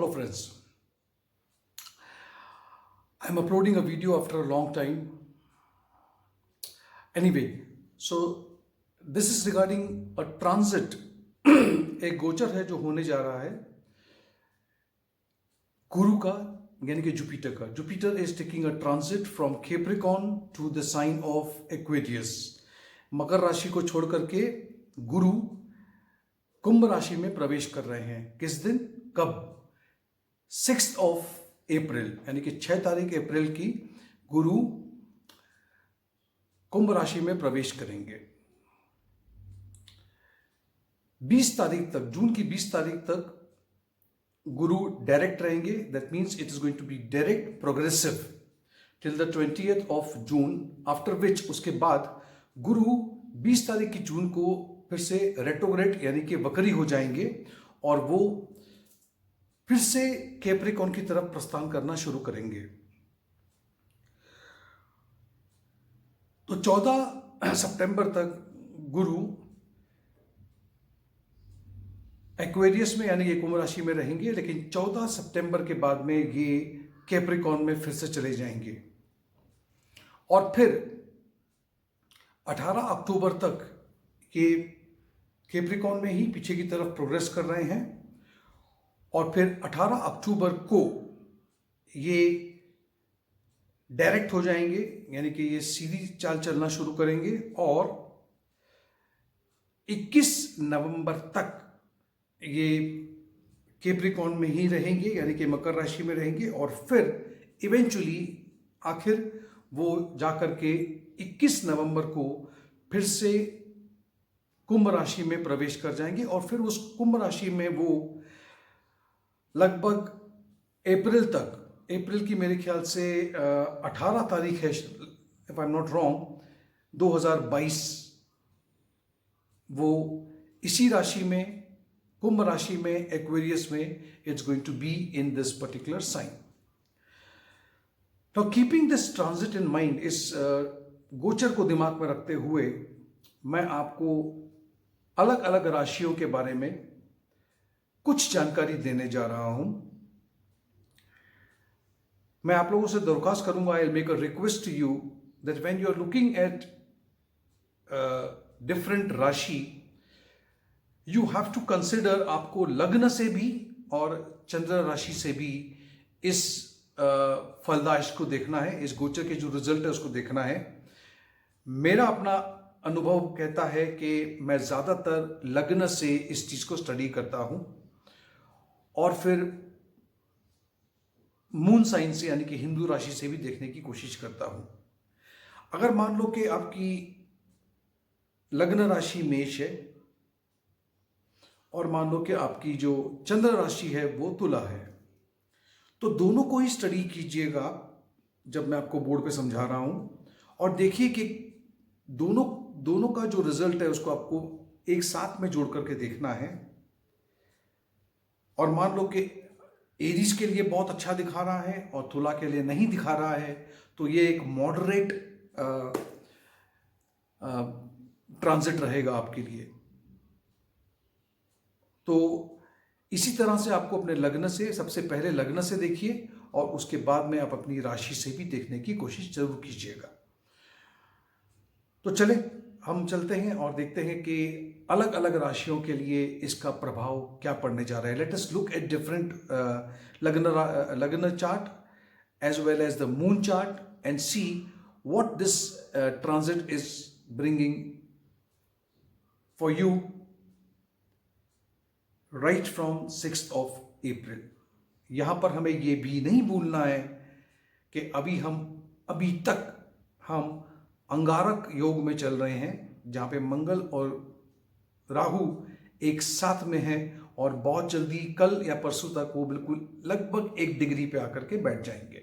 Hello friends, I'm uploading a video after a long time. Anyway, so this is regarding a transit. एक गोचर है जो होने जा रहा है गुरु का, यानी कि जुपिटर का. Jupiter is taking a transit from Capricorn to the sign of Aquarius. मकर राशि को छोड़ करके गुरु कुंभ राशि में प्रवेश कर रहे हैं. किस दिन, कब? 6 ऑफ अप्रैल, यानी कि 6 तारीख अप्रैल की गुरु कुंभ राशि में प्रवेश करेंगे. 20 तारीख तक, जून की 20 तारीख तक गुरु डायरेक्ट रहेंगे. That means it is going to be direct progressive till the 20th of June. After which, उसके बाद गुरु 20 तारीख की जून को फिर से रेट्रोग्रेड यानी कि वक्री हो जाएंगे और वो फिर से कैप्रिकॉर्न की तरफ प्रस्थान करना शुरू करेंगे. तो 14 सितंबर तक गुरु एक्वेरियस में यानी कि कुंभ राशि में रहेंगे, लेकिन 14 सितंबर के बाद में ये कैप्रिकॉर्न में फिर से चले जाएंगे और फिर 18 अक्टूबर तक ये कैप्रिकॉर्न में ही पीछे की तरफ प्रोग्रेस कर रहे हैं और फिर 18 अक्टूबर को ये डायरेक्ट हो जाएंगे, यानी कि ये सीधी चाल चलना शुरू करेंगे और 21 नवंबर तक ये कैप्रिकॉर्न में ही रहेंगे, यानी कि मकर राशि में रहेंगे और फिर इवेंचुअली आखिर वो जाकर के 21 नवंबर को फिर से कुंभ राशि में प्रवेश कर जाएंगे और फिर उस कुंभ राशि में वो लगभग अप्रैल तक, अप्रैल की मेरे ख्याल से 18 तारीख है, if I am not wrong, 2022, वो इसी राशि में, कुंभ राशि में, एक्वेरियस में it's going to be in this particular sign. Now keeping this transit in mind, इस गोचर को दिमाग में रखते हुए मैं आपको अलग अलग राशियों के बारे में कुछ जानकारी देने जा रहा हूं. मैं आप लोगों से दरख्वास्त करूंगा, I will make a request to you that when you are looking at different राशि, यू हैव टू कंसिडर, आपको लग्न से भी और चंद्र राशि से भी इस फलदायश को देखना है, इस गोचर के जो रिजल्ट है उसको देखना है. मेरा अपना अनुभव कहता है कि मैं ज़्यादातर लग्न से इस चीज़ को स्टडी करता हूं और फिर मून साइन से यानी कि हिंदू राशि से भी देखने की कोशिश करता हूं. अगर मान लो कि आपकी लग्न राशि मेष है और मान लो कि आपकी जो चंद्र राशि है वो तुला है, तो दोनों को ही स्टडी कीजिएगा जब मैं आपको बोर्ड पे समझा रहा हूं और देखिए कि दोनों का जो रिजल्ट है उसको आपको एक साथ में जोड़ करके देखना है. और मान लो कि एरीज के लिए बहुत अच्छा दिखा रहा है और तुला के लिए नहीं दिखा रहा है, तो ये एक मॉडरेट ट्रांजिट रहेगा आपके लिए. तो इसी तरह से आपको अपने लग्न से, सबसे पहले लग्न से देखिए और उसके बाद में आप अपनी राशि से भी देखने की कोशिश जरूर कीजिएगा. तो चले हम चलते हैं और देखते हैं कि अलग अलग राशियों के लिए इसका प्रभाव क्या पड़ने जा रहा है. Let us look at different लग्न chart as well as the moon chart and see what this transit is bringing for you right from 6th of April. यहां पर हमें यह भी नहीं भूलना है कि अभी तक हम अंगारक योग में चल रहे हैं, जहां पे मंगल और राहु एक साथ में है और बहुत जल्दी कल या परसों तक वो बिल्कुल लगभग 1 डिग्री पे आकर के बैठ जाएंगे.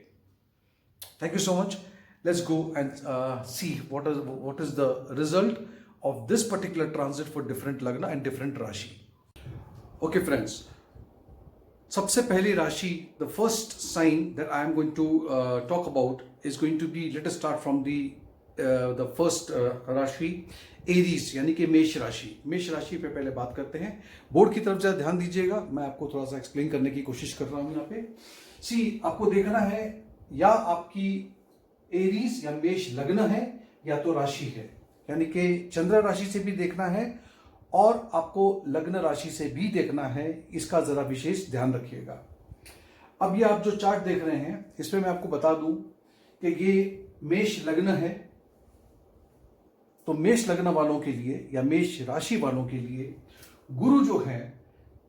Thank you so much. Let's go and see what is the result of this particular transit for different लग्न एंड डिफरेंट राशि. ओके फ्रेंड्स, सबसे पहली राशि, the first sign that I am going to talk about is going to be, let us start from the the first राशि Aries यानी कि मेष राशि। मेष राशि पे पहले बात करते हैं। बोर्ड की तरफ जरा ध्यान दीजिएगा, मैं आपको थोड़ा सा एक्सप्लेन करने की कोशिश कर रहा हूं यहाँ पे। सी, आपको देखना है या आपकी एरीज या मेष लग्न है या तो राशि है, यानी कि चंद्र राशि से भी देखना है और आपको लग्न राशि से भी देखना है। इसका जरा विशेष ध्यान रखिएगा। अब ये आप जो चार्ट देख रहे हैं इसमें मैं आपको बता दूं कि ये मेष लग्न है, तो मेष लग्न वालों के लिए या मेष राशि वालों के लिए गुरु जो है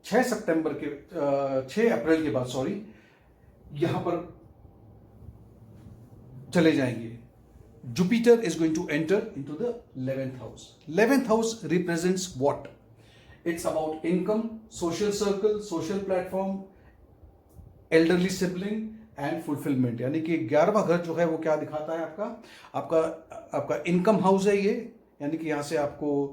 6 अप्रैल के बाद यहां पर चले जाएंगे। Jupiter is going to enter into the 11th house. 11th house represents what? It's about income, social circle, social platform, elderly sibling and fulfilment. यानी कि 11वां घर जो है वो क्या दिखाता है? आपका इनकम हाउस है ये, यानी कि यहाँ से आपको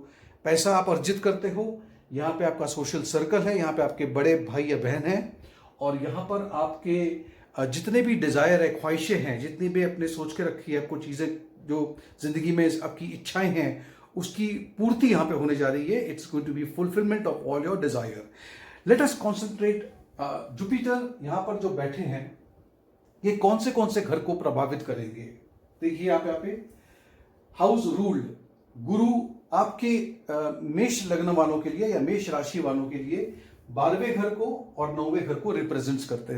पैसा आप अर्जित करते हो। यहाँ पे आपका सोशल सर्कल है, यहाँ पे आपके बड़े भाई या बहन हैं, और यहाँ पर आपके जितने भी डिजायर है, ख्वाहिशें हैं, जितनी भी आपने सोच के रखी है, आपको चीजें जो जिंदगी में आपकी इच्छाएं हैं उसकी पूर्ति यहाँ पे होने जा रही है। It's going to be fulfilment of all your desire. Let us concentrate. Jupiter यहाँ पर जो बैठे हैं ये कौन से घर को प्रभावित करेंगे? देखिए आप यहाँ पे हाउस रूल्ड गुरु आपके मेष लग्न वालों के लिए या मेष राशि वालों के लिए 12वें घर को और 9वें घर को रिप्रेजेंट करते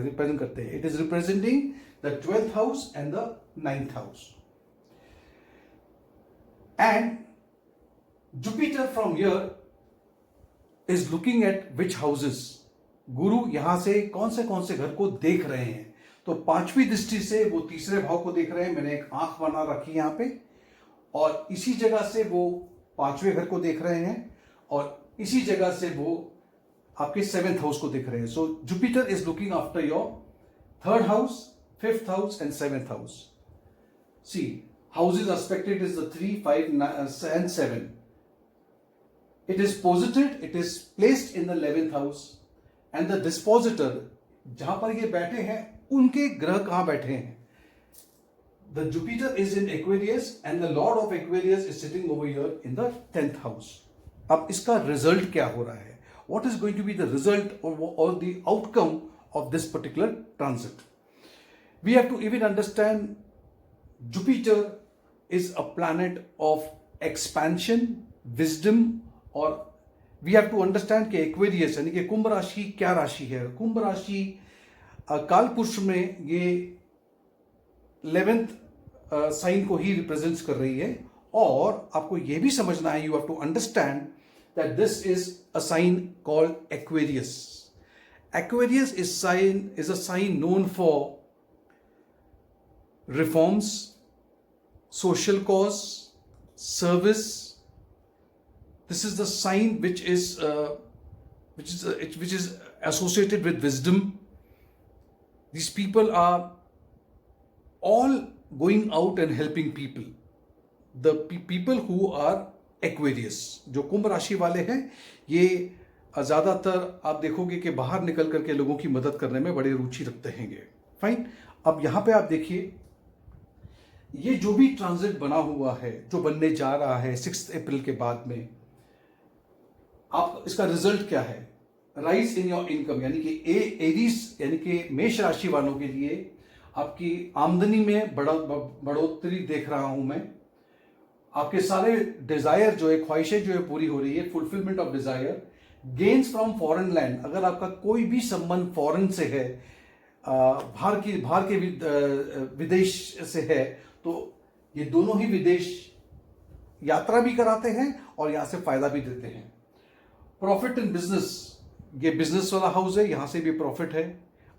हैं। It is representing the 12th house and the 9th house. And Jupiter from here is looking eight which houses. गुरु यहां से कौन से घर को देख रहे हैं? तो 5वीं दृष्टि से वो तीसरे भाव को देख रहे हैं। मैंने एक आंख बना रखी है यहां पे, और इसी जगह से वो 5वें घर को देख रहे हैं, और इसी जगह से वो आपके 7th हाउस को देख रहे हैं। So Jupiter is looking after your 3rd house, 5th house and 7th house. See, houses aspected is the 3, 5 and 7. It is posited, it is placed in the 11th house, and the dispositor जहां पर ये बैठे हैं उनके ग्रह कहां बैठे हैं? The Jupiter is in Aquarius and the Lord of Aquarius is sitting over here in the 10th house. अब इसका रिजल्ट क्या हो रहा है? What is going to be the result or the outcome of this particular transit? We have to even understand Jupiter is a planet of expansion, wisdom, और we have to understand कि Aquarius यानी कि कुंभ राशि क्या राशि है? कुंभ राशि काल पुरुष में ये 11th साइन को ही रिप्रेजेंट कर रही है। और आपको ये भी समझना है, you have to understand that this is a sign called Aquarius. Aquarius is a sign known for reforms, social cause, service. This is the sign which is associated with wisdom. These people are all going out and helping people. The people who are Aquarius, जो कुंभ राशि वाले हैं, ये ज्यादातर आप देखोगे कि बाहर निकल करके लोगों की मदद करने में बड़ी रुचि रखते हैंगे। फाइन। अब यहां पे आप देखिए, ये जो भी ट्रांजिट बना हुआ है, जो बनने जा रहा है 6 अप्रैल के बाद में, आप इसका रिजल्ट क्या है? राइज इन योर इनकम, यानी कि एरीज यानी कि मेष राशि वालों के लिए आपकी आमदनी में बढ़ोतरी देख रहा हूं मैं। आपके सारे डिजायर जो है, ख्वाहिशें जो है पूरी हो रही है, fulfilment of desire. Gains from foreign land, अगर आपका कोई भी संबंध फॉरेन से है, बाहर के विदेश से है, तो ये दोनों ही विदेश यात्रा भी कराते हैं और यहां से फायदा भी देते हैं। प्रॉफिट इन बिजनेस, ये बिजनेस वाला हाउस है, यहां से भी प्रॉफिट है।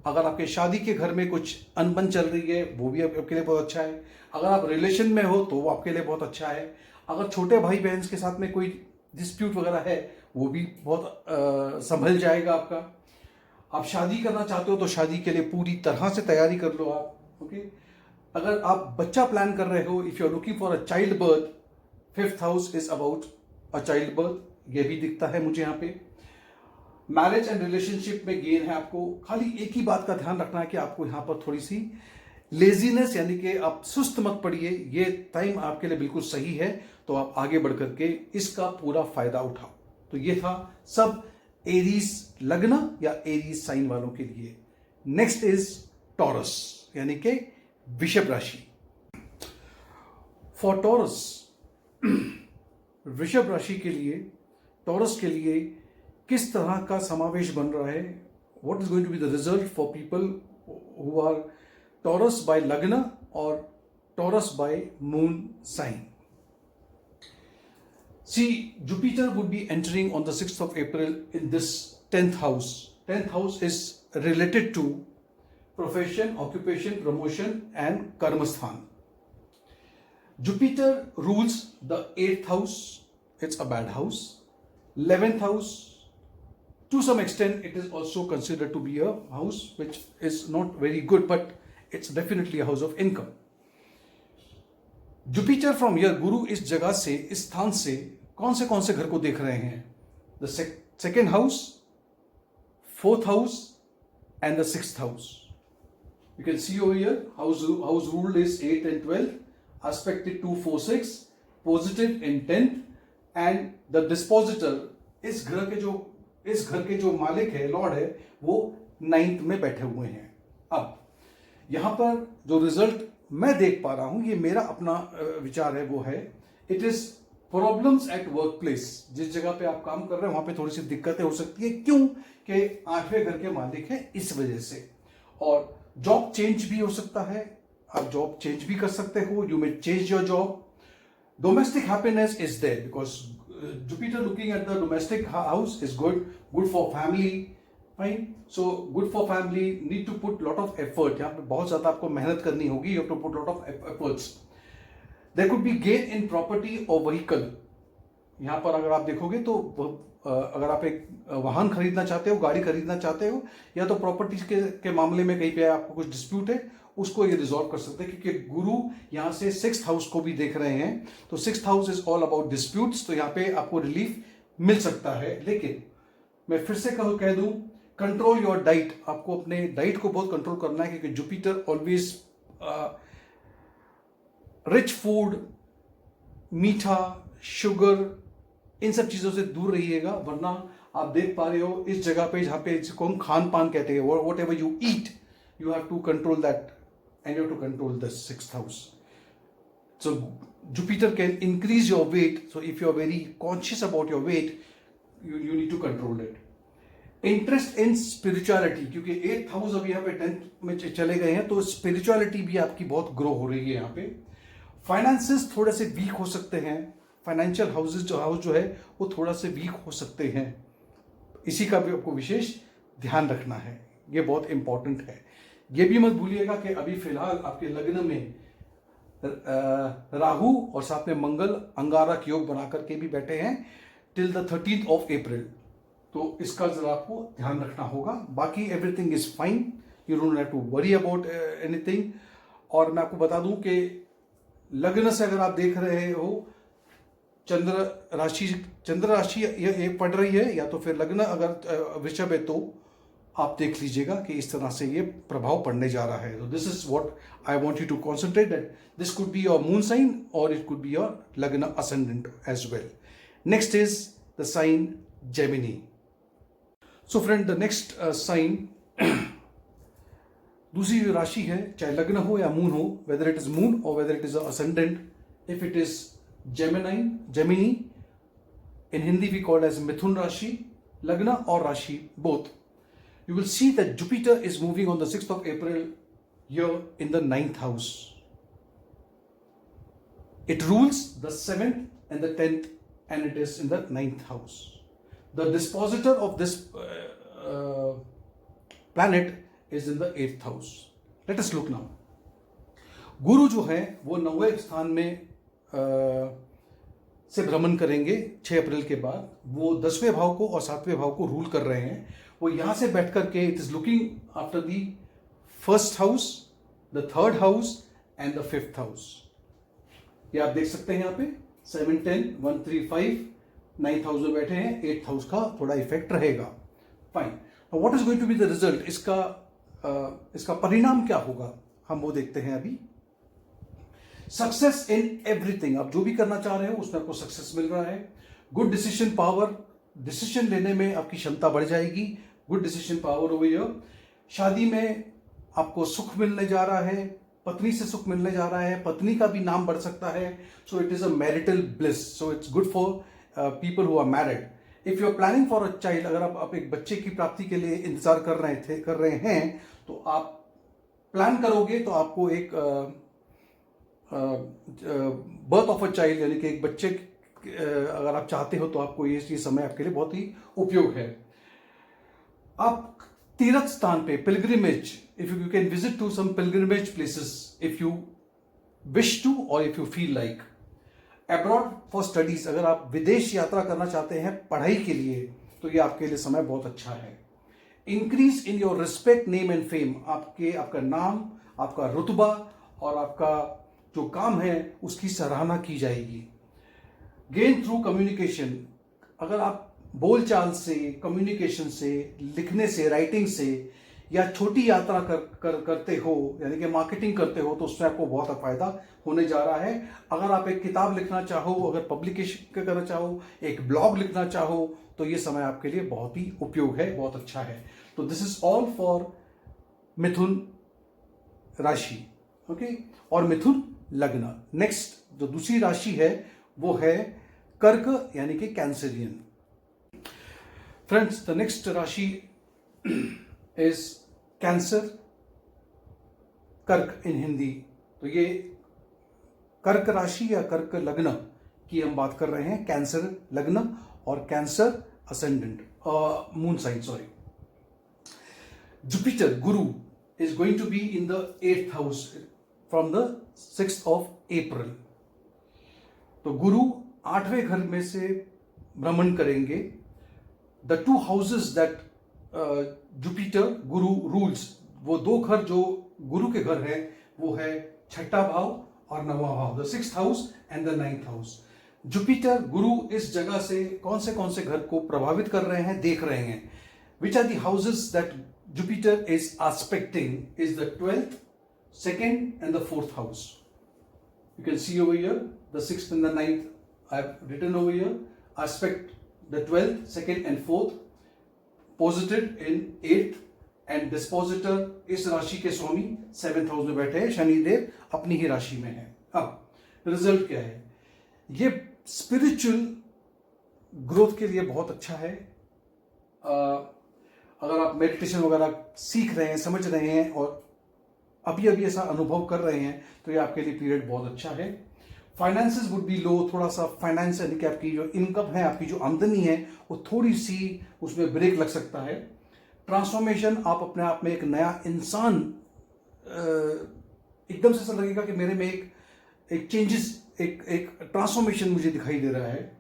अगर आपके शादी के घर में कुछ अनबन चल रही है, वो भी आपके लिए बहुत अच्छा है। अगर आप रिलेशन में हो तो वो आपके लिए बहुत अच्छा है। अगर छोटे भाई बहन के साथ में कोई डिस्प्यूट वगैरह है, वो भी बहुत संभल जाएगा आपका। आप शादी करना चाहते हो तो शादी के लिए पूरी तरह से तैयारी कर लो आप। ओके। अगर आप बच्चा प्लान कर रहे हो, if you are looking for a child birth, 5th house is about a child birth, ये भी दिखता है मुझे यहाँ पे। मैरिज एंड रिलेशनशिप में गेन है आपको। खाली एक ही बात का ध्यान रखना है कि आपको यहाँ पर थोड़ी सी लेजीनेस यानी कि आप सुस्त मत पड़िए, ये टाइम आपके लिए बिल्कुल सही है, तो आप आगे बढ़ करके इसका पूरा फायदा उठाओ। तो ये था सब एरीज लग्न या एरीज साइन वालों के लिए। नेक्स्ट इज टॉरस यानी कि वृषभ राशि। फॉर टॉरस, वृषभ राशि के लिए, टॉरस के लिए किस तरह का समावेश बन रहा है, what is going to be the result for people who are Taurus by Lagna or Taurus by Moon sign. See, Jupiter would be entering on the 6th of April in this 10th house. 10th house is related to profession, occupation, promotion and karmasthan. Jupiter rules the 8th house. It's a bad house. 11th house, to some extent, it is also considered to be a house which is not very good, but it's definitely a house of income. Jupiter from year, Guru इस जगह से, इस स्थान से कौन से घर को देख रहे हैं? The second house, fourth house and the sixth house. You can see over here, house ruled is 8 and 12, aspected 2, 4, 6, positive in 10th, and the dispositor, इस घर के जो मालिक है, लॉर्ड है, वो 9th में बैठे हुए हैं. अब यहां पर जो रिजल्ट मैं देख पा रहा हूं, ये मेरा अपना विचार है, वो है it is problems at work place. जिस जगह पे आप काम कर रहे हैं वहां पे थोड़ी सी दिक्कतें हो सकती है. क्यों? कि 8वें घर के मालिक है, इस वजह से. और जॉब चेंज भी हो सकता है, आप जॉब चेंज भी कर सकते हो, you may change your job. Domestic happiness is there because Jupiter looking at the domestic house is good for family. Fine. So good for family, need to put lot of effort. यहाँ पे बहुत ज़्यादा आपको मेहनत करनी होगी. You have to put lot of efforts. There could be gain in property or vehicle. यहाँ पर अगर आप देखोगे तो अगर आप एक वाहन खरीदना चाहते हो, गाड़ी खरीदना चाहते हो, या तो प्रॉपर्टी के मामले में कहीं पे आपको कुछ डिस्प्यूट है, उसको ये रिजॉल्व कर सकते हैं. क्योंकि गुरु यहाँ से 6th हाउस को भी देख रहे हैं, तो 6th house is all about disputes. तो यहाँ पे आपको रिलीफ मिल सकता है. लेकिन मैं फिर से कह दूं, कंट्रोल योर डाइट. आपको अपने डाइट को बहुत कंट्रोल करना है, क्योंकि जुपिटर ऑलवेज रिच फूड, मीठा, शुगर, इन सब चीजों से दूर रहिएगा. वरना आप देख पा रहे हो इस जगह पे, जहां पे इसको हम खान पान कहते हैं, whatever you eat, you have to control that and you have to control the 6th house. So Jupiter can increase your weight. So if you are very conscious about your weight, you need to control it. Interest in spirituality, क्योंकि 8th house अभी यहाँ पे 10th में चले गए हैं, तो spirituality भी आपकी बहुत ग्रो हो रही है यहाँ पे. फाइनेंसेस थोड़े से वीक हो सकते हैं. फाइनेंशियल हाउस जो है वो थोड़ा से वीक हो सकते हैं. इसी का भी आपको विशेष ध्यान रखना है, ये बहुत इंपॉर्टेंट है. ये भी मत भूलिएगा कि अभी फिलहाल आपके लग्न में राहु और साथ में मंगल अंगारक योग बना करके भी बैठे हैं till the 13th of April. तो इसका जरा आपको ध्यान रखना होगा. बाकी everything is fine, you don't have to worry about anything. और मैं आपको बता दूं कि लग्न से अगर आप देख रहे हो, चंद्र राशि ये पढ़ रही है, या तो फिर लग्न अगर वृषभ है, तो आप देख लीजिएगा कि इस तरह से ये प्रभाव पड़ने जा रहा है. तो this is what I want you to concentrate, that this could be your moon sign और इट कुड बी योर लग्न ascendant as well. Next is the sign Gemini. So friend, the next sign, दूसरी जो राशि है, चाहे लग्न हो या मून हो, whether it is moon or whether it is ascendant, if it is Gemini, in Hindi we call as मिथुन राशि, लग्न और राशि both, you will see that Jupiter is moving on the 6th of April here in the 9th house. It rules the 7th and the 10th, and it is in the 9th house. The dispositor of this planet is in the 8th house. Let us look now. गुरु जो है वो 9वें स्थान में से भ्रमण करेंगे 6 अप्रैल के बाद. वो 10वें भाव को और 7वें भाव को रूल कर रहे हैं. वो यहां से बैठ करके it is looking after the 1st house, the 3rd house and the 5th house. ये आप देख सकते हैं यहाँ पे 7, 10, 1, 3, 5, 9th हाउस में बैठे हैं. 8th हाउस का थोड़ा इफेक्ट रहेगा. Fine. What is going to be the result? इसका परिणाम क्या होगा? हम वो देखते हैं अभी। सक्सेस इन एवरीथिंग, आप जो भी करना चाह रहे हो उसमें आपको सक्सेस मिल रहा है। गुड डिसीजन पावर, डिसीजन लेने में आपकी क्षमता बढ़ जाएगी। Good decision power over here. शादी में आपको सुख मिलने जा रहा है, पत्नी से सुख मिलने जा रहा है, पत्नी का भी नाम बढ़ सकता है। So it is a marital bliss, so it's good for people who are married. If you are planning for a child, अगर आप एक बच्चे की प्राप्ति के लिए इंतजार कर रहे हैं, तो आप प्लान करोगे तो आपको एक बर्थ ऑफ अ चाइल्ड यानी कि एक बच्चे अगर आप चाहते हो तो आपको ये समय आपके लिए बहुत ही उपयोग है। आप तीर्थ स्थान पे pilgrimage, if you can visit to some pilgrimage places if you wish to और if you feel like. Abroad for studies, अगर आप विदेश यात्रा करना चाहते हैं पढ़ाई के लिए तो ये आपके लिए समय बहुत अच्छा है। Increase in your respect, name and fame, आपका नाम, आपका रुतबा और आपका जो काम है उसकी सराहना की जाएगी। गेन थ्रू कम्युनिकेशन, अगर आप बोलचाल से, कम्युनिकेशन से, लिखने से, राइटिंग से या छोटी यात्रा करते हो यानी कि मार्केटिंग करते हो तो उसमें आपको बहुत फायदा होने जा रहा है। अगर आप एक किताब लिखना चाहो, अगर पब्लिकेशन करना चाहो, एक ब्लॉग लिखना चाहो तो ये समय आपके लिए बहुत ही उपयोग है, बहुत अच्छा है। तो दिस इज ऑल फॉर मिथुन राशि, ओके। और मिथुन लग्न। नेक्स्ट जो दूसरी राशि है वो है कर्क यानी कि कैंसरियन। फ्रेंड्स, द नेक्स्ट राशि इज कैंसर, कर्क इन हिंदी। तो ये कर्क राशि या कर्क लग्न की हम बात कर रहे हैं, कैंसर लग्न और cancer ascendant, moon sign, sorry. Jupiter Guru is going to be in the 8th house from the 6th of April. तो गुरु 8वें घर में से भ्रमण करेंगे। The two houses that Jupiter Guru rules, वो दो घर जो गुरु के घर है वो है छठा भाव और नवा भाव, the 6th house and the 9th house. Jupiter गुरु इस जगह से कौन से घर को प्रभावित कर रहे हैं, देख रहे हैं। Which are the houses that Jupiter is aspecting is the 12th, 2nd and the 4th house. You can see over here the 6th and the 9th I have written over here. Aspect the 12th, 2nd and 4th, posited in 8th and dispositor इस राशि के स्वामी 7th house में बैठे हैं, शनिदेव अपनी ही राशि में है। अब रिजल्ट क्या है? ये स्पिरिचुअल ग्रोथ के लिए बहुत अच्छा है। अगर आप मेडिटेशन वगैरह सीख रहे हैं, समझ रहे हैं और अभी ऐसा अनुभव कर रहे हैं तो ये आपके लिए पीरियड बहुत अच्छा है। फाइनेंसेस वुड बी लो, थोड़ा सा फाइनेंस यानी कि आपकी जो इनकम है, आपकी जो आमदनी है वो थोड़ी सी उसमें ब्रेक लग सकता है। ट्रांसफॉर्मेशन, आप अपने आप में एक नया इंसान, एकदम से ऐसा लगेगा कि मेरे में एक चेंजेस, एक ट्रांसफॉर्मेशन मुझे दिखाई दे रहा है।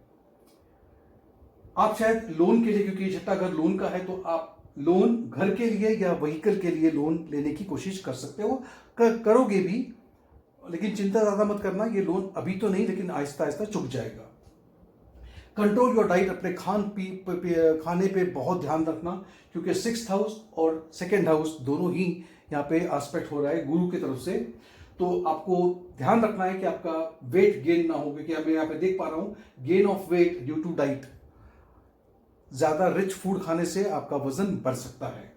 आप शायद लोन के लिए, क्योंकि छठा घर लोन का है, तो आप लोन घर के लिए या व्हीकल के लिए लोन लेने की कोशिश कर सकते हो, करोगे भी, लेकिन चिंता ज्यादा मत करना, ये लोन अभी तो नहीं लेकिन आहिस्ता आहिस्ता चुक जाएगा। कंट्रोल योर डाइट, अपने खाने पे बहुत ध्यान रखना, क्योंकि 6th हाउस और 2nd हाउस दोनों ही यहाँ पे एस्पेक्ट हो रहा है गुरु की तरफ से। तो आपको ध्यान रखना है कि आपका वेट गेन ना हो, क्योंकि मैं यहाँ पे देख पा रहा हूँ gain of weight due to diet. ज्यादा रिच फूड खाने से आपका वजन बढ़ सकता है।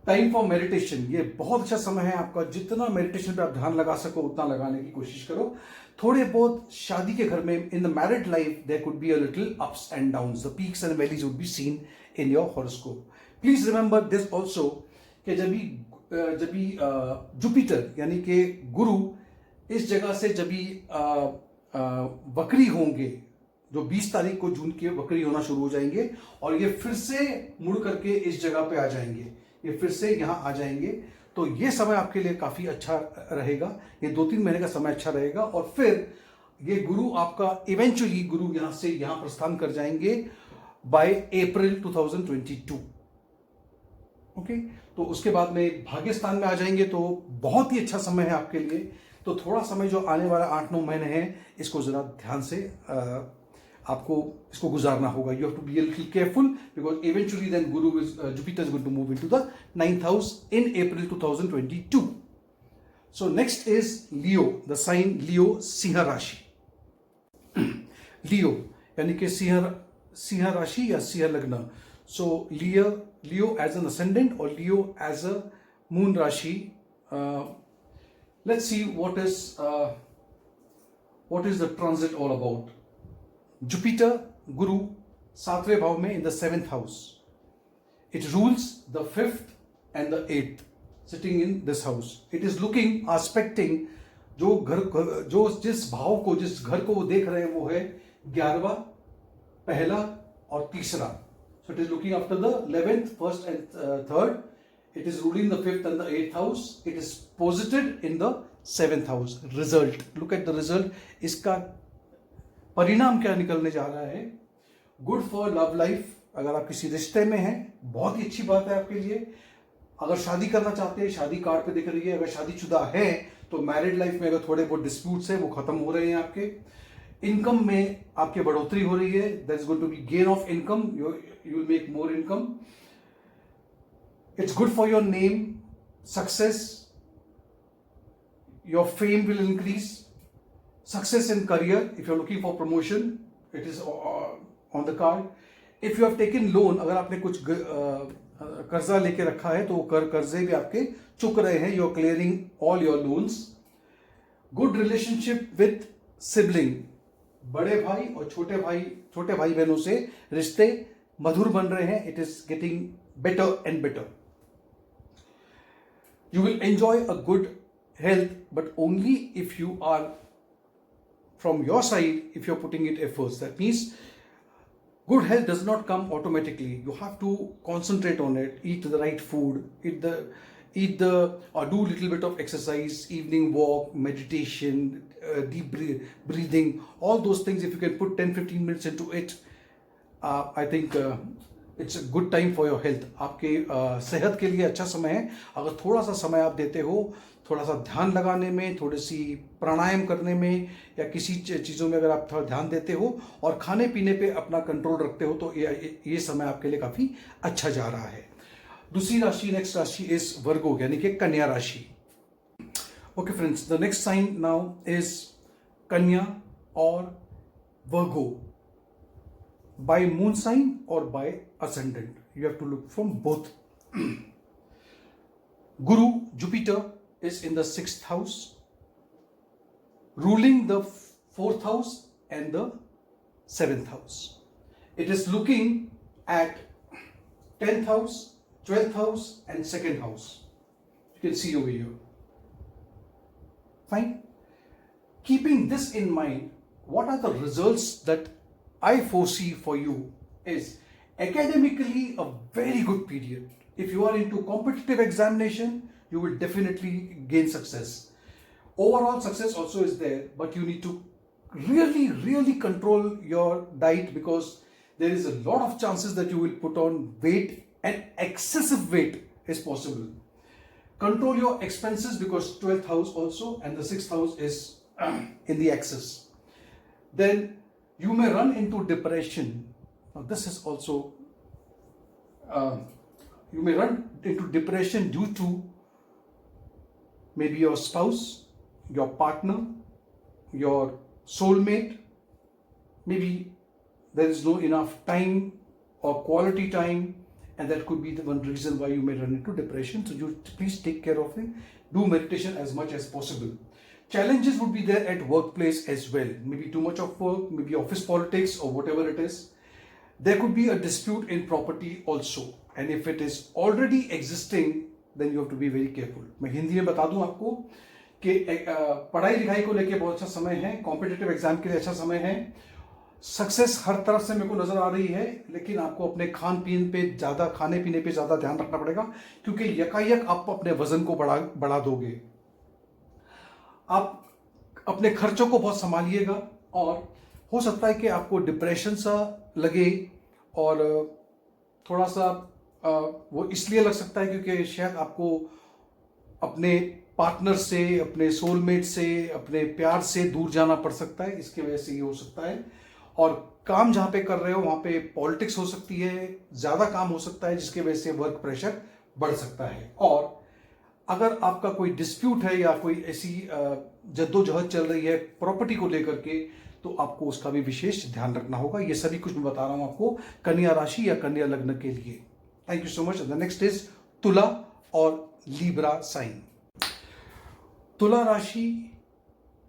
टाइम फॉर मेडिटेशन, ये बहुत अच्छा समय है आपका, जितना मेडिटेशन पे आप ध्यान लगा सको उतना लगाने की कोशिश करो। थोड़े बहुत शादी के घर में, in the married life there could be a little ups and downs, the peaks and valleys would be seen in your horoscope. Please remember this also कि जब भी जुपिटर यानी कि गुरु इस जगह से जब भी वक्री होंगे, जो 20 तारीख को जून के वक्री होना शुरू हो जाएंगे और ये फिर से मुड़ करके इस जगह पे आ जाएंगे, ये फिर से यहाँ आ जाएंगे। तो ये समय आपके लिए काफी अच्छा रहेगा, ये 2-3 महीने का समय अच्छा रहेगा। और फिर ये गुरु आपका इवेंचुअली गुरु यहाँ से यहाँ प्रस्थान कर जाएंगे बाय अप्रैल 2022। ओके, तो उसके बाद में भाग्य स्थान में आ जाएंगे, तो बहुत ही अच्छा समय है आपके लिए। तो थोड़ा समय जो आने वाला 8-9 महीने हैं, इसको जरा ध्यान से आपको इसको गुजारना होगा। You have to be a little careful because eventually then Jupiter is going to move into the 9th house in April 2022। So next is Leo, the sign Leo, सिंह राशि. लियो यानी कि सिंह राशि या सिंह लग्न. So Leo as an ascendant और लियो एज अ मून राशि. Let's see what is the transit all about. Jupiter Guru 7वें भाव में in the 7th house. It rules the 5th and the 8th sitting in this house. It is looking, aspecting जिस भाव को, जिस घर को वो देख रहे हैं वो है 11वां, पहला और तीसरा. So it is looking after the 11th, 1st and 3rd. It is ruling the 5th and the 8th house. It is posited in the 7th house. Result. Look at the result. इसका परिणाम क्या निकलने जा रहा है? Good for love life. अगर आप किसी रिश्ते में हैं, बहुत ही अच्छी बात है आपके लिए. अगर शादी करना चाहते हैं, शादी कार्ड पे दिख रही है. अगर शादीशुदा है तो मैरिड लाइफ में अगर थोड़े बहुत डिस्प्यूट्स है वो खत्म हो रहे हैं आपके. इनकम में आपके बढ़ोतरी हो रही है. There is going to be gain of income. You will make more income. It's good for your name, success. Your fame will increase. Success in career. If you are looking for promotion, it is on the card. If you have taken loan, अगर आपने कुछ कर्जा लेके रखा है तो कर्जे भी आपके चुक रहे हैं. You are clearing all your loans. Good relationship with sibling. बड़े भाई और छोटे भाई बहनों से रिश्ते मधुर बन रहे हैं. It is getting better and better. You will enjoy a good health, but only if you are from your side, if you are putting it efforts. That means good health does not come automatically. You have to concentrate on it. Eat the right food. Or do little bit of exercise, evening walk, meditation, deep breathing. All those things, if you can put 10-15 minutes into it, I think it's a good time for your health. आपके सेहत के लिए अच्छा समय है. अगर थोड़ा सा समय आप देते हो, थोड़ा सा ध्यान लगाने में, थोड़ी सी प्राणायाम करने में, या किसी चीज़ों में अगर आप थोड़ा ध्यान देते हो और खाने पीने पे अपना कंट्रोल रखते हो, तो ये समय आपके लिए काफ़ी अच्छा जा रहा है. दूसरी राशि, नेक्स्ट राशि इज वर्गो, यानी कि कन्या राशि. Okay friends, the next sign now is कन्या और वर्गो. बाय मून साइन और by ascendant, you have to look from both. Guru Jupiter is in the 6th house, ruling the 4th house and the 7th house. It is looking at 10th house, 12th house and 2nd house. You can see over here. Fine. Keeping this in mind, what are the results that I foresee for you is academically a very good period. If you are into competitive examination, you will definitely gain success. Overall success also is there, but you need to really control your diet, because there is a lot of chances that you will put on weight, and excessive weight is possible. Control your expenses, because 12th house also and the 6th house is in the excess. Then you may run into depression. Now this is also you may run into depression due to maybe your spouse, your partner, your soulmate. Maybe there is no enough time or quality time, and that could be the one reason why you may run into depression. So you please take care of it. Do meditation as much as possible. Challenges would be there at workplace as well. Maybe too much of work, maybe office politics or whatever it is. There could be a dispute in property also, and if it is already existing, then you have to be very careful. मैं हिंदी में बता दूं आपको कि पढ़ाई लिखाई को लेके बहुत अच्छा समय है. कॉम्पिटिटिव एग्जाम के लिए अच्छा समय है. सक्सेस हर तरफ से मेरे को नजर आ रही है, लेकिन आपको अपने खाने पीने पे ज़्यादा ध्यान रखना पड़ेगा, क्योंकि यकायक आप अपने वजन को बढ़ा दोगे. आप अपने खर्चों को बहुत संभालिएगा, और हो सकता है कि आपको डिप्रेशन सा लगे, और थोड़ा सा वो इसलिए लग सकता है क्योंकि शायद आपको अपने पार्टनर से, अपने सोलमेट से, अपने प्यार से दूर जाना पड़ सकता है. इसकी वजह से ये हो सकता है. और काम जहाँ पे कर रहे हो वहाँ पे पॉलिटिक्स हो सकती है, ज़्यादा काम हो सकता है, जिसकी वजह से वर्क प्रेशर बढ़ सकता है. और अगर आपका कोई डिस्प्यूट है या कोई ऐसी जद्दोजहद चल रही है प्रॉपर्टी को लेकर के, तो आपको उसका भी विशेष ध्यान रखना होगा। ये सभी कुछ मैं बता रहा हूं आपको कन्या राशि या कन्या लग्न के लिए। Thank you so much. The next is तुला और लीब्रा साइन। तुला राशि,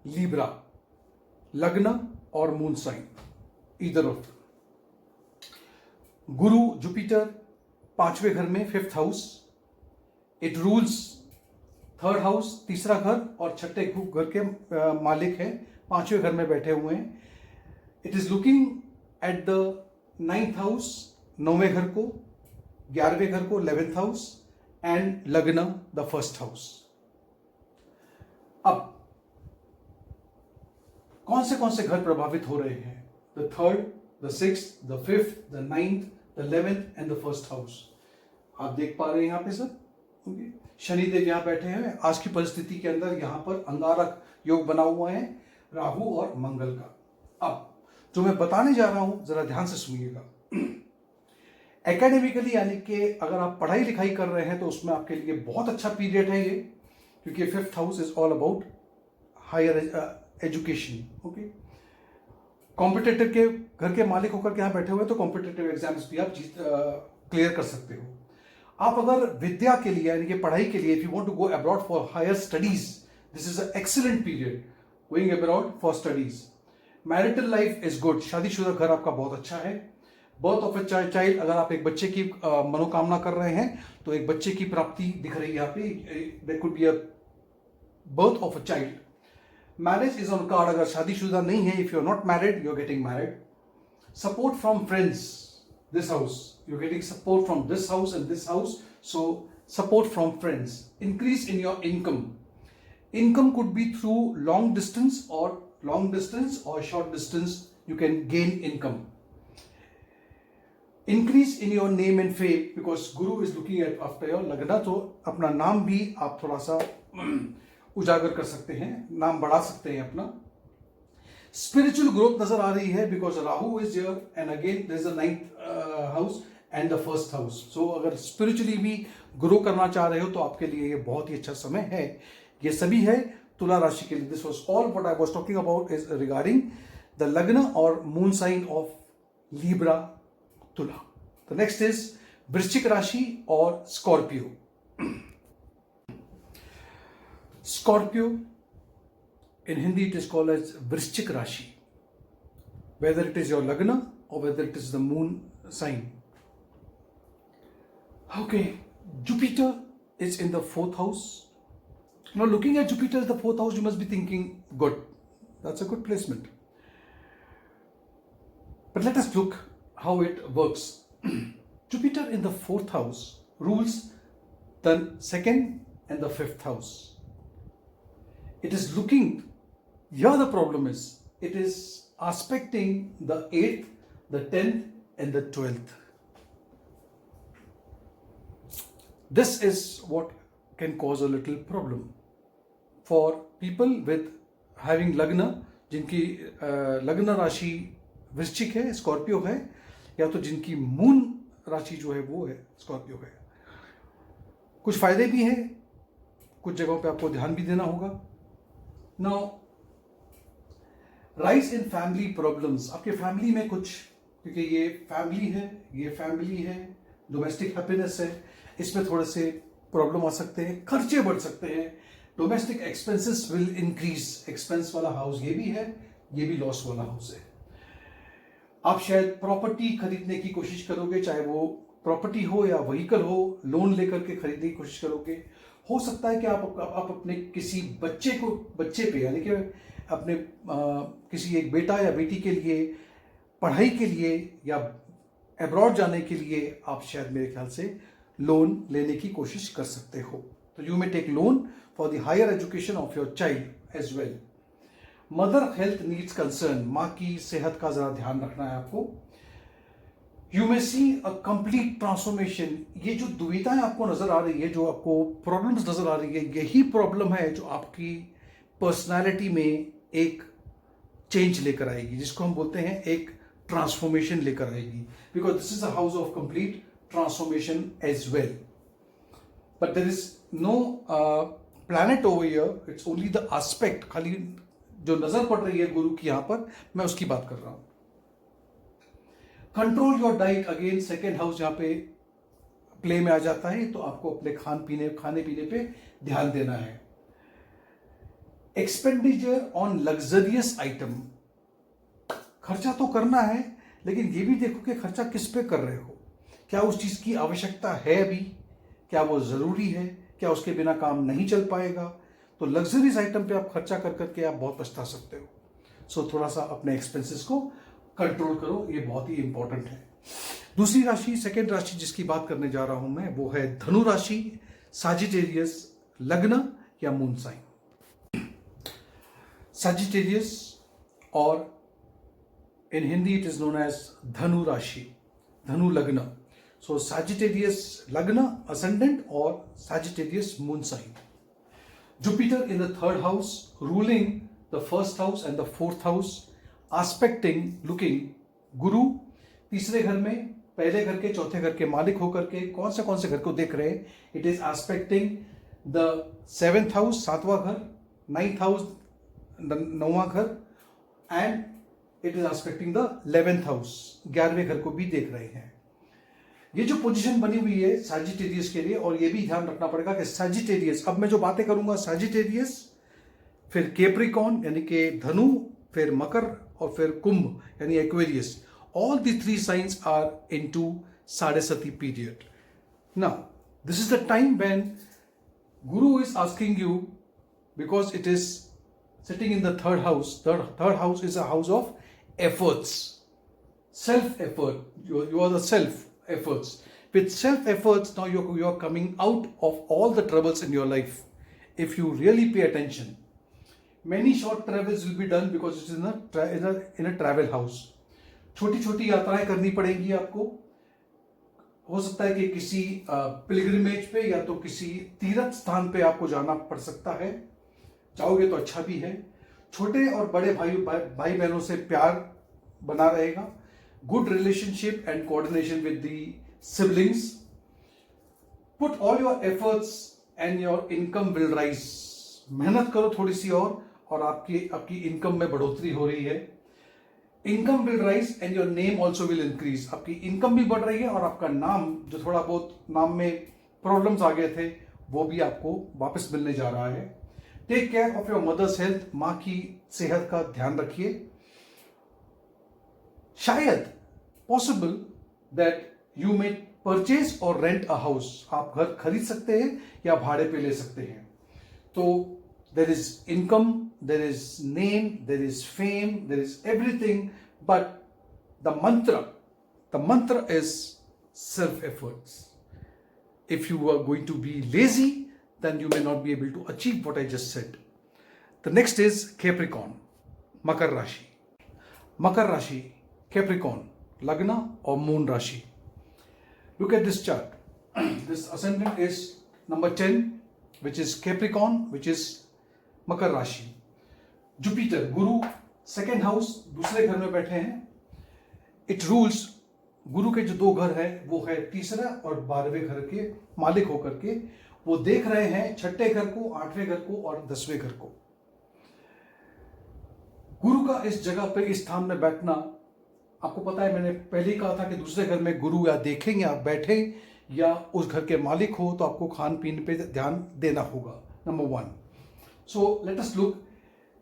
लीब्रा लग्न और moon sign, either of. Guru Jupiter 5वें घर में, 5th house. It rules 3rd house, तीसरा घर, और छठे घर के मालिक है, 5वें घर में बैठे हुए हैं। It is looking at the 9th house, 9वें घर को, 11वें घर को, 11th हाउस, एंड लग्न द 1st हाउस। अब कौन से घर प्रभावित हो रहे हैं? The 3rd, the 6th, the 5th, the 9th, the 11th and the 1st house. आप देख पा रहे हैं यहां पे सर, शनिदेव यहां बैठे हैं। आज की परिस्थिति के अंदर यहां पर अंगारक योग बना हुआ है राहु और मंगल का। अब जो मैं बताने जा रहा हूं जरा ध्यान से सुनिएगा। एकेडमिकली यानी कि अगर आप पढ़ाई लिखाई कर रहे हैं तो उसमें आपके लिए बहुत अच्छा पीरियड है ये, क्योंकि 5th house is all about higher education. Okay, competitive के घर के मालिक होकर के यहाँ बैठे हुए तो कॉम्पिटिटिव एग्जाम्स भी आप क्लियर कर सकते हो। आप अगर विद्या के लिए यानी कि पढ़ाई के लिए, if you want to go abroad for higher studies, this is a excellent period going abroad for studies. Marital life is good, शादीशुदा घर आपका बहुत अच्छा है। बर्थ ऑफ अ चाइल्ड, अगर आप एक बच्चे की मनोकामना कर रहे हैं तो एक बच्चे की प्राप्ति दिख रही है यहाँ पे। There could be a birth of a child. Marriage is on card, अगर शादीशुदा नहीं है, if you are not married, you are getting married. Support from friends, this house, you're getting support from this house and this house, so support from friends. Increase in your income could be through long distance or short distance, you can gain income. Increase in your name and fame, because guru is looking at after your lagna, तो अपना नाम भी आप थोड़ा सा उजागर कर सकते हैं, नाम बढ़ा सकते हैं अपना। स्पिरिचुअल ग्रोथ नजर आ रही है, because Rahu is here and again there is the 9th house and the 1st house. So अगर स्पिरिचुअली भी ग्रो करना चाह रहे हो तो आपके लिए ये बहुत ही अच्छा समय है। ये सभी है तुला राशि के लिए। This was all what I was talking about is regarding the लग्न और मून साइन ऑफ लीब्रा, तुला। द नेक्स्ट इज वृश्चिक राशि और Scorpio. Scorpio in Hindi it is called as Vrishchik Rashi, whether it is your Lagna or whether it is the moon sign. Okay, Jupiter is in the 4th house. Now looking at Jupiter in the 4th house, you must be thinking, good, that's a good placement. But let us look how it works. Jupiter in the 4th house rules the 2nd and the 5th house. It is looking, here the problem is, it is aspecting the 8th, the 10th and the 12th. This is what can cause a little problem for people with having lagna, जिनकी लग्न राशि वृश्चिक है, Scorpio है, या तो जिनकी moon राशि जो है वो है स्कॉर्पियो है। कुछ फायदे भी हैं, कुछ जगहों पे आपको ध्यान भी देना होगा। Now rise in family problems, आपके फैमिली में कुछ, क्योंकि ये फैमिली है, डोमेस्टिक हैप्पीनेस है, इसमें थोड़े से प्रॉब्लम आ सकते हैं, खर्चे बढ़ सकते हैं, domestic expenses will increase. Expense वाला हाउस ये भी है, ये भी लॉस वाला हाउस है। आप शायद प्रॉपर्टी खरीदने की कोशिश करोगे, चाहे वो प्रॉपर्टी हो या व्हीकल हो, लोन लेकर के खरीदने की कोशिश करोगे। हो सकता है कि आप अपने किसी बच्चे पे यानी कि अपने किसी एक बेटा या बेटी के लिए पढ़ाई के लिए या अब्रॉड जाने के लिए आप शायद मेरे ख्याल से लोन लेने की कोशिश कर सकते हो। तो you may take loan for the higher education of your child as well. Mother health needs concern, माँ की सेहत का जरा ध्यान रखना है आपको। You may see a complete transformation. ये जो दुविधाएं आपको नजर आ रही है, जो आपको प्रॉब्लम्स नजर आ रही है, यही प्रॉब्लम है जो आपकी पर्सनालिटी में एक चेंज लेकर आएगी, जिसको हम बोलते हैं एक ट्रांसफॉर्मेशन लेकर आएगी, because this is a house of complete transformation as well. but there is no planet over here, it's only the aspect, खाली जो नजर पड़ रही है गुरु की यहाँ पर, मैं उसकी बात कर रहा हूं. Control your diet, again second house यहाँ पे प्ले में आ जाता है, तो आपको अपने खाने पीने पे ध्यान देना है. एक्सपेंडिचर ऑन लग्जरियस आइटम, खर्चा तो करना है लेकिन ये भी देखो कि खर्चा किस पे कर रहे हो. क्या उस चीज की आवश्यकता है अभी, क्या वो जरूरी है, क्या उसके बिना काम नहीं चल पाएगा. तो लग्जरीज आइटम पे आप खर्चा कर करके आप बहुत पछता सकते हो. सो थोड़ा सा अपने एक्सपेंसेस को कंट्रोल करो, ये बहुत ही इंपॉर्टेंट है. दूसरी राशि, सेकेंड राशि जिसकी बात करने जा रहा हूं मैं, वो है धनु राशि, साजिटेरियस लग्न या मून साइन. साजिटेरियस और in Hindi it is known as Dhanu Rashi, Dhanu Lagna. So Sagittarius Lagna ascendant or Sagittarius moon sign. Jupiter in the third house, ruling the first house and the fourth house, aspecting, looking Guru. तीसरे घर में, पहले घर के चौथे घर के मालिक होकर के कौन से घर को देख रहे हैं. It is aspecting the seventh house, सातवां घर, नाइन्थ हाउस, नौवां घर, and it is aspecting the 11th house, 11वें घर को भी देख रहे हैं. ये जो पोजीशन बनी हुई है सैजिटेरियस के लिए, और ये भी ध्यान रखना पड़ेगा कि सैजिटेरियस, अब मैं जो बातें करूंगा सैजिटेरियस, फिर कैप्रिकॉर्न यानी कि धनु, फिर मकर और फिर कुंभ यानी Aquarius, all the three signs are into sade sati period. Now this is the time when Guru is asking you, because it is sitting in the third house. Third house is a house of efforts, self effort. You are the self efforts. With self efforts, now you are coming out of all the troubles in your life. If you really pay attention, many short travels will be done because it is in a travel house. छोटी छोटी यात्राएं करनी पड़ेंगी आपको. हो सकता है कि किसी पिलग्रिमेज पे या तो किसी तीर्थ स्थान पे आपको जाना पड़ सकता है. चाहोगे तो अच्छा भी है. छोटे और बड़े भाई बहनों से प्यार बना रहेगा. Good relationship and coordination with the siblings. Put all your efforts and your income will rise. मेहनत करो थोड़ी सी और आपकी इनकम में बढ़ोतरी हो रही है. Income will rise and your name also will increase. आपकी इनकम भी बढ़ रही है और आपका नाम, जो थोड़ा बहुत नाम में प्रॉब्लम्स आ गए थे, वो भी आपको वापस मिलने जा रहा है. Take care of your mother's health. मां की सेहत का ध्यान रखिए. शायद possible that you may purchase और रेंट अ हाउस. आप घर खरीद सकते हैं या भाड़े पे ले सकते हैं. तो there is income, there is name, there is fame, there is everything, but the mantra is self efforts. If you are going to be lazy, then you may not be able to achieve what I just said. The next is Capricorn, Makar Rashi. Makar Rashi, Capricorn, Lagna or Moon Rashi. Look at this chart. This ascendant is number 10, which is Capricorn, which is Makar Rashi. Jupiter, Guru, second house, दूसरे घर में बैठे हैं. It rules, गुरु के जो दो घर है वो है तीसरा और 12वें घर के मालिक होकर के वो देख रहे हैं छठे घर को, 8वें घर को और 10वें घर को. गुरु का इस जगह पे, इस स्थान में बैठना, आपको पता है मैंने पहले ही कहा था कि दूसरे घर में गुरु या देखें या बैठे या उस घर के मालिक हो तो आपको खान पीन पे ध्यान देना होगा. Number 1. So let us look.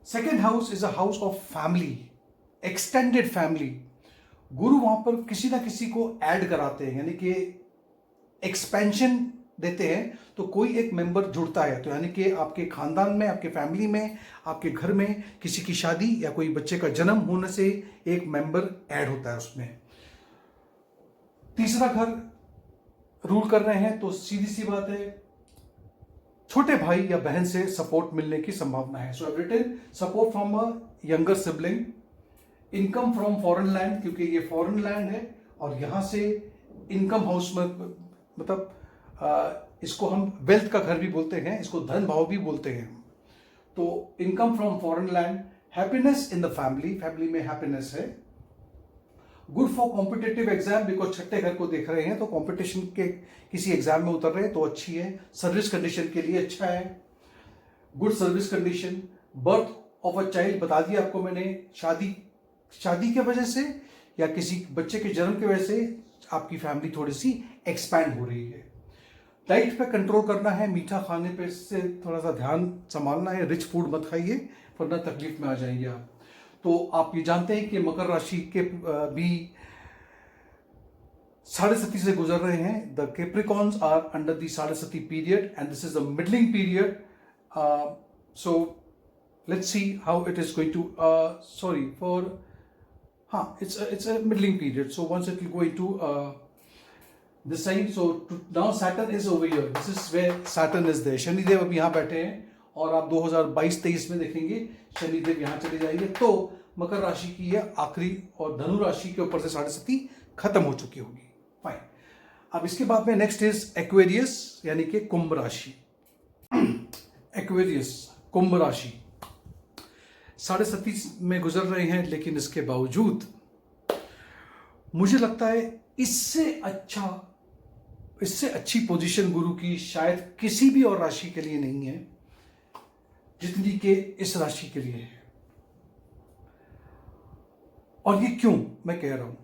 Second house is a house of family, extended family. गुरु वहां पर किसी ना किसी को ऐड कराते हैं, यानी कि एक्सपेंशन देते हैं, तो कोई एक मेंबर जुड़ता है. तो यानी कि आपके खानदान में, आपके फैमिली में, आपके घर में किसी की शादी या कोई बच्चे का जन्म होने से एक मेंबर ऐड होता है उसमें. तीसरा घर रूल कर रहे हैं तो सीधी सी बात है, छोटे भाई या बहन से सपोर्ट मिलने की संभावना है. So I have written support from a younger sibling. Income from foreign land, क्योंकि ये फॉरेन लैंड है और यहां से इनकम हाउस में, मतलब इसको हम वेल्थ का घर भी बोलते हैं, इसको धन भाव भी बोलते हैं. तो income from foreign land. Happiness in the family, family में हैप्पीनेस है. Good for competitive exam, because छठे घर को देख रहे हैं तो कॉम्पिटिशन के किसी एग्जाम में उतर रहे हैं तो अच्छी है। सर्विस कंडीशन के लिए अच्छा है, good service condition. Birth of a child बता दिया आपको मैंने, शादी के वजह से या किसी बच्चे के जन्म की वजह से आपकी फैमिली थोड़ी सी एक्सपैंड हो रही है। डाइट पे कंट्रोल करना है, मीठा खाने पे से थोड़ा सा ध्यान संभालना है, रिच फूड मत खाइए वरना तकलीफ में आ जाएंगे आप। तो आप ये जानते हैं कि मकर राशि के भी 7.5 से गुजर रहे हैं। The Capricorns are under the 7.5 period and this is a middling period. So let's see how it is going to it's a middling period. So once it will go into this side, so now Saturn is over here. This is where Saturn is there. Shanidev अब यहाँ बैठे हैं और आप 2022-23 में देखेंगे शनिदेव यहाँ चले जाएंगे। तो मकर राशि की यह आखिरी और धनु राशि के ऊपर से 7.5 खत्म हो चुकी होगी। फाइन। अब इसके बाद में नेक्स्ट इज एक्वेरियस यानी कि कुंभ राशि। एक्वेरियस कुंभ राशि 7.5 में गुजर रहे हैं, लेकिन इसके बावजूद मुझे लगता है इससे अच्छी पोजीशन गुरु की शायद किसी भी और राशि के लिए नहीं है जितनी के इस राशि के लिए है। और ये क्यों मैं कह रहा हूं,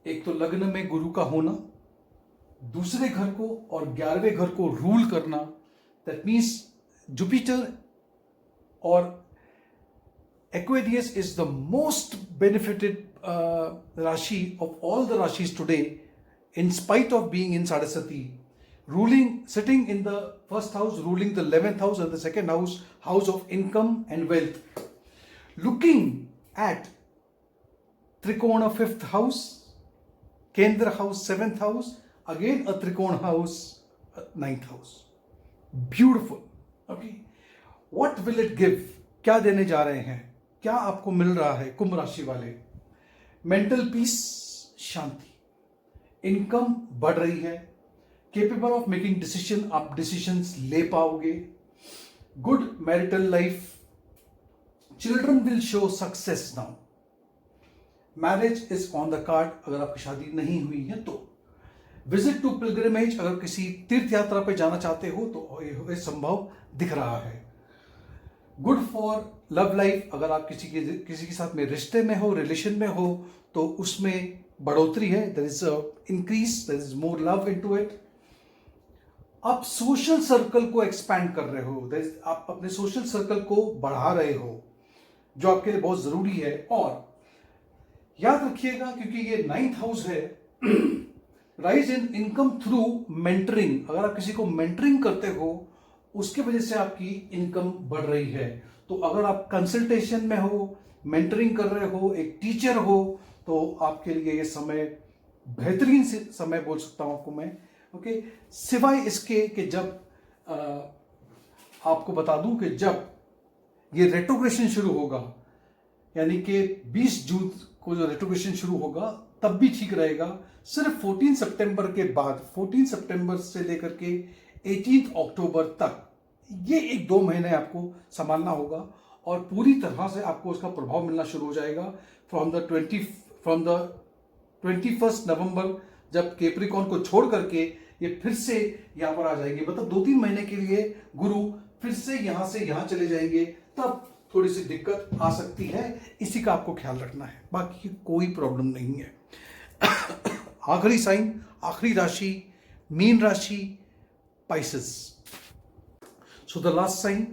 एक तो लग्न में गुरु का होना, दूसरे घर को और 11वें घर को रूल करना, दैट मीन्स जुपिटर और Aquarius is the most benefited Rashi of all the Rashis today, in spite of being in Sadasati, sitting in the first house, ruling the 11th house and the second house, house of income and wealth. Looking at Trikona 5th house, Kendra house 7th house, again a Trikona house 9th house. Beautiful. Okay. What will it give? क्या देने जा रहे हैं, क्या आपको मिल रहा है कुंभ राशि वाले? मेंटल पीस, शांति, इनकम बढ़ रही है, केपेबल ऑफ मेकिंग डिसीजन, आप डिसीजंस ले पाओगे, good marital life, children will show success now, marriage is on the card अगर आपकी शादी नहीं हुई है तो, विजिट टू पिलग्रिमेज अगर किसी तीर्थ यात्रा पे जाना चाहते हो तो ये संभव दिख रहा है, गुड फॉर लव लाइफ अगर आप किसी के साथ में रिश्ते में हो, रिलेशन में हो तो उसमें बढ़ोतरी है, there is increase, there is more love into it. आप सोशल सर्कल को एक्सपैंड कर रहे हो, आप अपने सोशल सर्कल को बढ़ा रहे हो जो आपके लिए बहुत जरूरी है। और याद रखिएगा क्योंकि ये 9th हाउस है, rise in income through mentoring, अगर आप किसी को मेंटरिंग करते हो उसके वजह से आपकी इनकम बढ़ रही है। तो अगर आप कंसल्टेशन में हो, मेंटरिंग कर रहे हो, एक टीचर हो तो आपके लिए ये समय बेहतरीन समय बोल सकता हूं आपको मैं। ओके, सिवाय इसके कि जब आपको बता दूं कि जब ये रेट्रोग्रेशन शुरू होगा, यानी कि 20 जून को जो रेट्रोग्रेशन शुरू होगा तब भी ठीक रहेगा। सिर्फ 14 सितंबर के बाद, 14 सितंबर से लेकर के 18 अक्टूबर तक ये 1-2 महीने आपको संभालना होगा और पूरी तरह से आपको उसका प्रभाव मिलना शुरू हो जाएगा फ्रॉम द 21 नवंबर, जब कैप्रिकॉर्न को छोड़ करके ये फिर से यहां पर आ जाएंगे। मतलब 2-3 महीने के लिए गुरु फिर से यहां से यहां चले जाएंगे, तब थोड़ी सी दिक्कत आ सकती है, इसी का आपको ख्याल रखना है, बाकी कोई प्रॉब्लम नहीं है। आखिरी साइन, आखिरी राशि, मीन राशि, Pisces. So the last sign,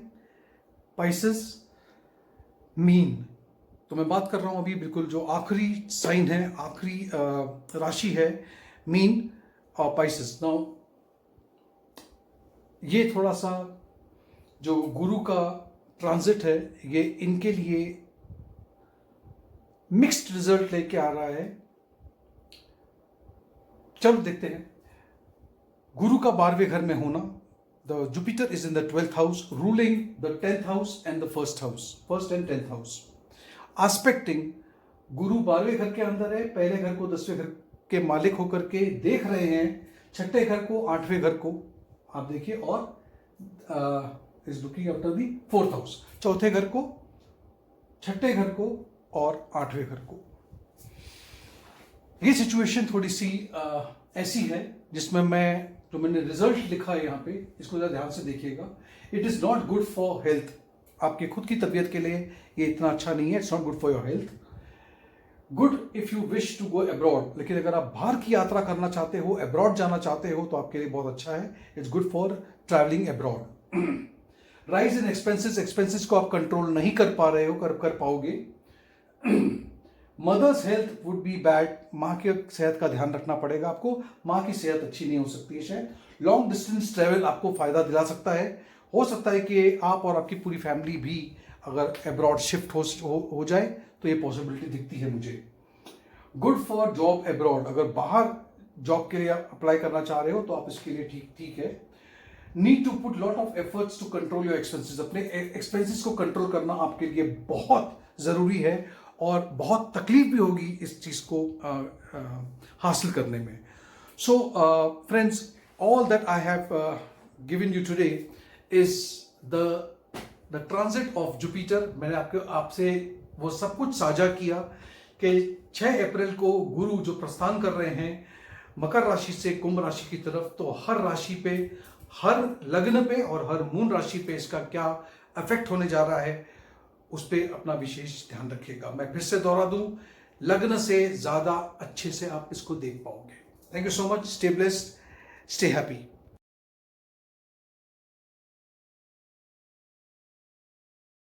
Pisces, mean. तो मैं बात कर रहा हूं अभी बिल्कुल जो आखिरी साइन है, आखिरी राशि है, मीन और Pisces। नाउ ये थोड़ा सा जो गुरु का ट्रांजिट है ये इनके लिए मिक्स्ड रिजल्ट लेके आ रहा है। चलो देखते हैं। गुरु का 12वें घर में होना, the Jupiter is in the 12th house, ruling the 10th house and the first and 10th house. Expecting, गुरु 12वें घर के अंदर है, पहले घर को 10वें घर के मालिक होकर के देख रहे हैं, छठे घर को, 8वें घर को आप देखिए, और is looking after the 4th house, चौथे घर को, छठे घर को और 8वें घर को। ये सिचुएशन थोड़ी सी ऐसी है जिसमें मैंने रिजल्ट लिखा है यहाँ पे, इसको जरा ध्यान से देखिएगा। It is not good for health, आपकी खुद की तबीयत के लिए ये इतना अच्छा नहीं है। It's not good for your health. Good if you wish to go abroad, लेकिन अगर आप बाहर की यात्रा करना चाहते हो, अब्रॉड जाना चाहते हो, तो आपके लिए बहुत अच्छा है। It's good for travelling abroad. Rise in expenses, expenses को आप कंट्रोल नहीं कर पा रहे हो, कर पाओगे। Mother's health would be bad, माँ की सेहत का ध्यान रखना पड़ेगा आपको, माँ की सेहत अच्छी नहीं हो सकती है शायद। लॉन्ग डिस्टेंस ट्रेवल आपको फायदा दिला सकता है, हो सकता है कि आप और आपकी पूरी फैमिली भी अगर अब्रॉड शिफ्ट हो जाए, तो ये पॉसिबिलिटी दिखती है मुझे। गुड फॉर जॉब अब्रॉड, अगर बाहर जॉब के लिए आप अप्लाई करना चाह रहे हो तो आप इसके लिए ठीक है। Need to put lot of efforts to control your expenses, अपने एक्सपेंसेस को कंट्रोल करना आपके लिए बहुत जरूरी है और बहुत तकलीफ भी होगी इस चीज को हासिल करने में। So friends, all that I have given you today is the transit of Jupiter. मैंने आपसे वो सब कुछ साझा किया कि 6 अप्रैल को गुरु जो प्रस्थान कर रहे हैं मकर राशि से कुंभ राशि की तरफ, तो हर राशि पे, हर लग्न पे और हर मून राशि पे इसका क्या इफेक्ट होने जा रहा है, उस पर अपना विशेष ध्यान रखिएगा। मैं फिर से दोहरा दूं, लग्न से ज्यादा अच्छे से आप इसको देख पाओगे। Thank you so much. Stay blessed, stay happy.